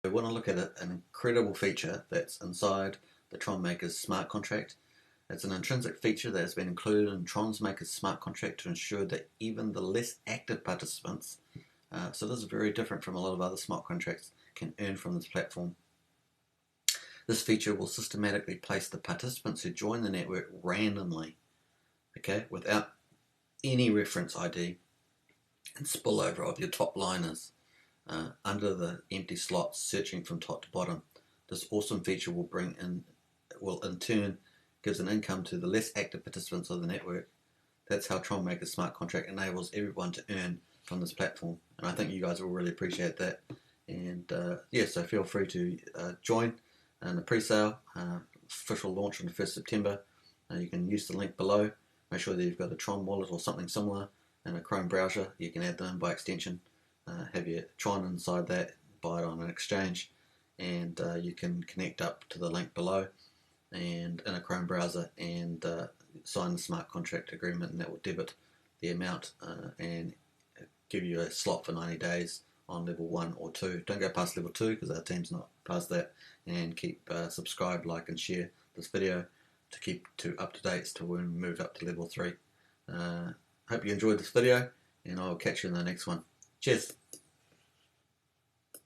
We want to look at an incredible feature that's inside the TronMakers smart contract. It's an intrinsic feature that has been included in TronMakers smart contract to ensure that even the less active participants, so this is very different from a lot of other smart contracts, can earn from this platform. This feature will systematically place the participants who join the network randomly, okay, without any reference ID and spillover of your top liners under the empty slots, searching from top to bottom. This awesome feature will in turn gives an income to the less active participants of the network. That's how TronMakers smart contract enables everyone to earn from this platform, and I think you guys will really appreciate that. And yeah, so feel free to join in the pre-sale, official launch on the 1st September. You can use the link below. Make sure that you've got a Tron wallet or something similar in a Chrome browser. You can add them by extension. Have your Tron inside that, buy it on an exchange, and you can connect up to the link below and in a Chrome browser and sign the smart contract agreement, and that will debit the amount and give you a slot for 90 days on level 1 or 2. Don't go past level 2 because our team's not past that, and keep subscribe, like and share this video to keep up to date to when we move up to level 3. Hope you enjoyed this video, and I'll catch you in the next one. Cheers.